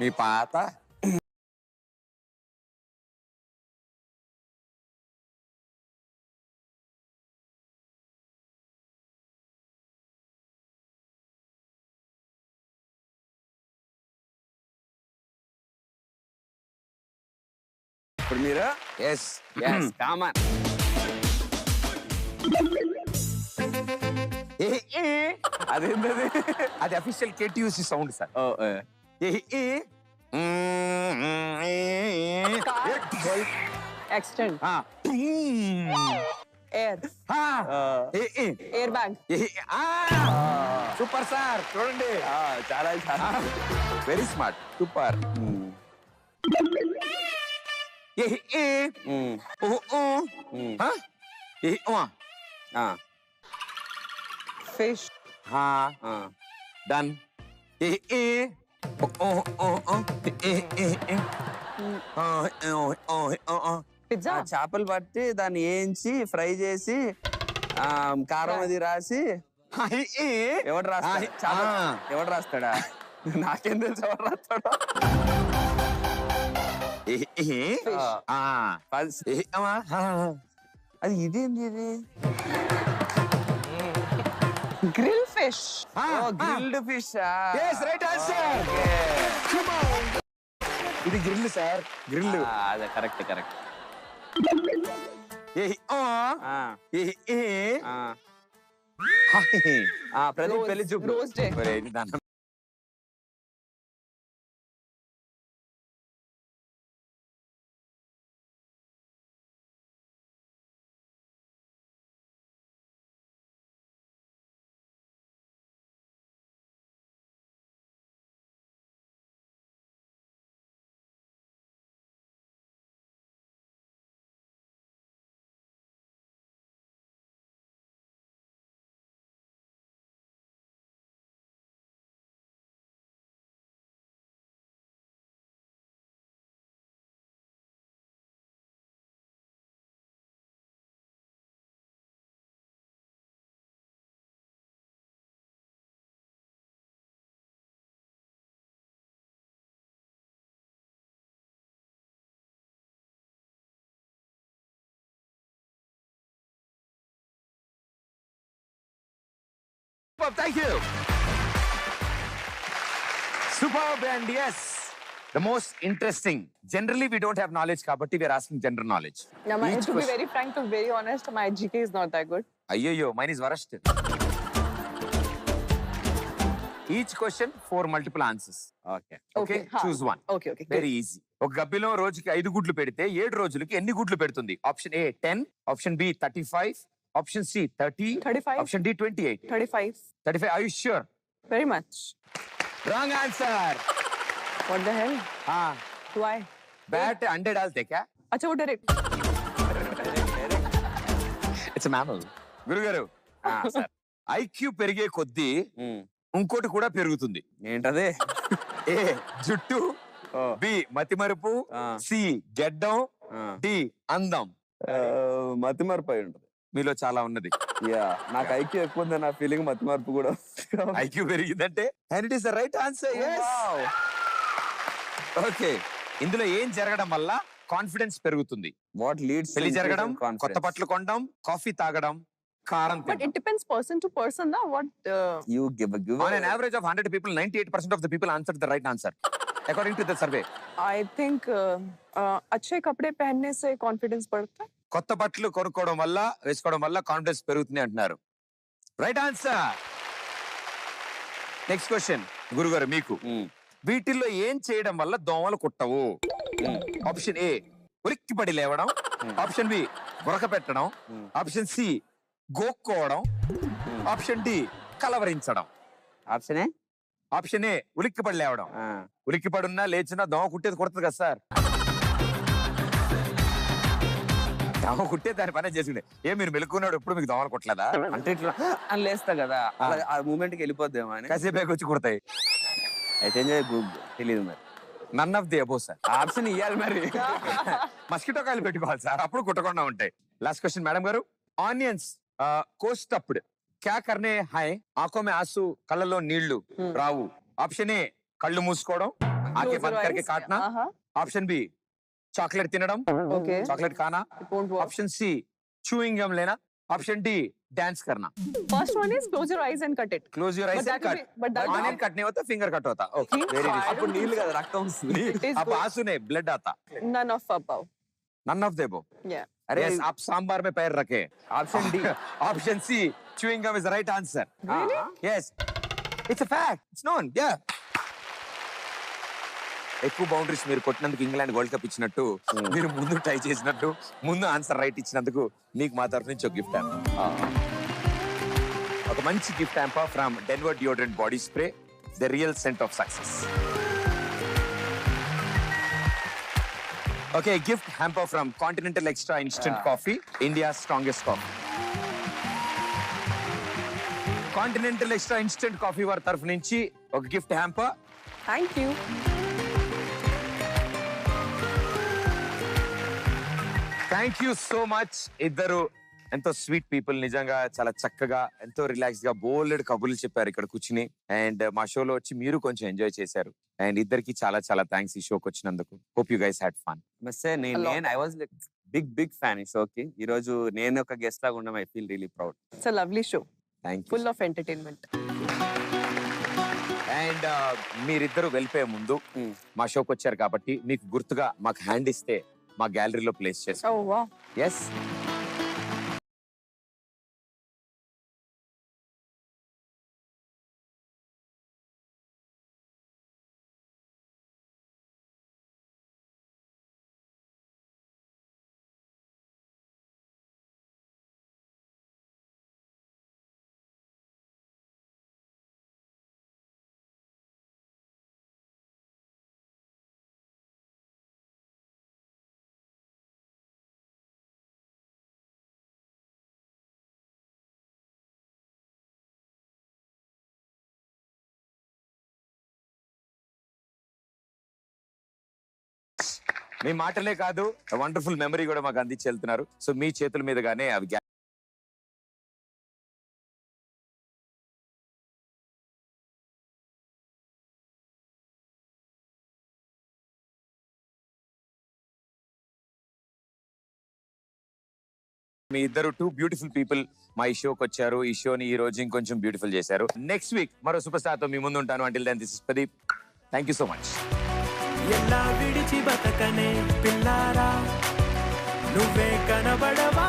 మీ పాత ఇప్పుడు మీరు ఎస్ కామన్ అదేంటది అది official KTUC sound sir. Extend air air bag super sir, చూడండి చాలా చాలా very smart, super. Fish done. Pizza చేపలు పట్టి దాన్ని వేయించి ఫ్రై చేసి కారం అది రాసి ఎవడు రాస్తాడు ఎవడు రాస్తాడా నాకేం తెలుసు ఎవడు రాస్తాడా అది ఇదేంది ఇది ग्रिल फिश గ్రిల్డ్ ఫిష్ ఇది గ్రిల్ సార్, గ్రిల్. అదే కరెక్ట్ కరెక్ట్ ప్రదీప్ పెళ్లి చూపు rose day Thank you. Superb, and yes, the most interesting. Generally, we don't have knowledge, kabatti we are asking general knowledge. Now, Each to be question- very frank, to be very honest, my GK is not that good. Ayyo, mine is worst. Each question, 4 multiple answers. Okay Okay, ha. choose one. Okay, okay. Very easy. ఒక గబ్బిలో రోజుకి 5 గుడ్లు పెడితే 7 రోజులకి ఎన్ని గుడ్లు పెడుతుంది? Option A 10, option B 35, option C 30, 35. Option D 28. 35. 35, are you sure? Very much. Wrong answer. What the hell? हाँ, Why? Bat अंडे डालते क्या? अच्छा वो डायरेक्ट It's a mammal. గురుగారు, సార్ ఐక్యూ పెరిగే కొద్దీ ఇంకోటి కూడా పెరుగుతుంది. ఏంటది ఏ జుట్టు, బి మతిమరుపు, సి గెడ్డం, డి అందం. మతిమరుపు అయి ఉంటుంది మీలో చాలా ఉన్నది. యా నాకు ఐక్యూ ఎక్కువ ఉంది నా ఫీలింగ్ మతిమరుపు కూడా ఐక్యూ పెరిగిందంటే and it is the right answer. Okay, ఇందులో ఏం జరగడం వల్ల కాన్ఫిడెన్స్ పెరుగుతుంది? వాట్ లీడ్స్ పెళ్లి జరగడం, కొత్త బట్టలు కొనడం, కాఫీ తాగడం, కారం But it depends person to person, na? What? You give On an average of 100 people, 98% of the people answered the right answer, according to the survey. I think अच्छे कपड़े पहनने से confidence बढ़ता है. కొత్త బట్టలు కొనుక్కోవడం వల్ల వేసుకోవడం వల్ల కాన్ఫిడెన్స్ పెరుగుతుంది అంటున్నారు. Right answer. నెక్స్ట్ క్వశ్చన్ గురుగారు మీకు. వీటిల్లో ఏం చేయడం వల్ల దోమలు కుట్టవు? ఆప్షన్ ఏ ఉలిక్కిపడి లేవడం, ఆప్షన్ బి గురక పెట్టడం, ఆప్షన్ సి గోక్కోవడం, ఆప్షన్ డి కలవరించడం. ఆప్షన్ ఏ ఆప్షన్ ఏ ఉలిక్కిపడి లేవడం. ఉలిక్కిపడున్నా లేచినా దోమ కుట్టేది కుడుతుంది కదా సార్. దోమ కుట్టే దాని పనే చేసుకుంటే మీరు మెలుక్కున్నాడు ఎప్పుడు మీకు దోమలు కుట్టలేదా? అంటే ఇట్లా అని లేస్తా కదా, అలా ఆ మూమెంట్ కి వెళ్ళిపోద్దేమో అని. కాసేపు వచ్చి కుడతాయి. అయితే తెలియదు మరి. None of the above sir. Option ఇవ్వాలి మరి. మస్కిటో కాయలు పెట్టుకోవాలి సార్, అప్పుడు కుట్టకుండా ఉంటాయి. లాస్ట్ క్వశ్చన్ మేడం గారు. ఆనియన్స్ కోసేటప్పుడు క్యా కర్నే హాయ్ ఆంఖోं में ఆంసూ, కళ్ళలో నీళ్లు రావు? ఆప్షన్ ఏ కళ్ళు మూసుకోవడం, ఆంखें बंद करके काटना, ఆప్షన్ బి చాక్లెట్ తినడం, Okay. చాక్లెట్ खाना, It won't work. Option C chewing gum లేనా, ఆప్షన్ డి డాన్స్ करना. First one is close your eyes and cut it. Close your eyes But that and will cut. be- but that will onion be- cut नहीं होता, finger cut होता. Okay He very tried. అప్పుడు నీళ్లు కదా, రక్తం వస్తుంది. It is अब good. आंसू नहीं ब्लड आता. None of above. None of the above. Yeah. అరే Yes, आप सांबार में पैर रखे. Option D. Option C, chewing gum is the right answer. Really? Yes. It's a fact. It's known. Yeah. ఎక్కువ బౌండరీస్ మీరు కొట్టినందుకు ఇంగ్లాండ్ వరల్డ్ కప్ ఇచ్చినట్టు, మీరు ముందు ట్రై చేసినట్టు, ముందు ఆన్సర్ రైట్ ఇచ్చినందుకు మీకు మా తరఫు నుంచి ఒక గిఫ్ట్ ఒక మంచి gift hamper from Denver deodorant body spray, the real scent of success. Okay, gift hamper from Continental extra instant coffee, India strongest coffee. Continental extra instant coffee వారి తరఫు నుంచి ఒక gift hamper. Thank you. Thank you so much. ఇద్దరు ఎంతో sweet people, నిజంగా చాలా చక్కగా ఎంతో రిలాక్స్ గా బోల్డ్ కబుర్లు చెప్పారు ఇక్కడ కూర్చుని. అండ్ మా షోలో వచ్చి మీరు కొంచెం ఎంజాయ్ చేశారు. అండ్ ఇద్దరికి చాలా చాలా థ్యాంక్స్ ఈ షోకి వచ్చినందుకు. Hope you guys had fun. I was like big fan ఈ షోకి. ఈ రోజు నేను ఒక గెస్ట్ లాగా ఉండడం I feel really proud. It's a lovely show. Thank you. Full of entertainment. And మీరిద్దరు వెళ్ళిపోయే ముందు మా షోకి వచ్చారు కాబట్టి మీకు గుర్తుగా మాకు హ్యాండ్ ఇస్తే మా గ్యాలరీలో ప్లేస్ చేస్తాం. Oh, wow. ఎస్. మీ మాటలే కాదు, వండర్ఫుల్ మెమరీ కూడా మాకు అందించి వెళ్తున్నారు. సో మీ చేతుల మీదుగానే అవి మీ ఇద్దరు టూ బ్యూటిఫుల్ పీపుల్ మా ఈ షోకి వచ్చారు. ఈ షోని ఈ రోజు ఇంకొంచెం బ్యూటిఫుల్ చేశారు. నెక్స్ట్ వీక్ మరో సూపర్ స్టార్ తో మీ ముందు ఉంటాను. Until then this is Pradeep. Thank you so much. ఎలా విడిచి బతకనే పిల్లారా, నువ్వే కనబడవా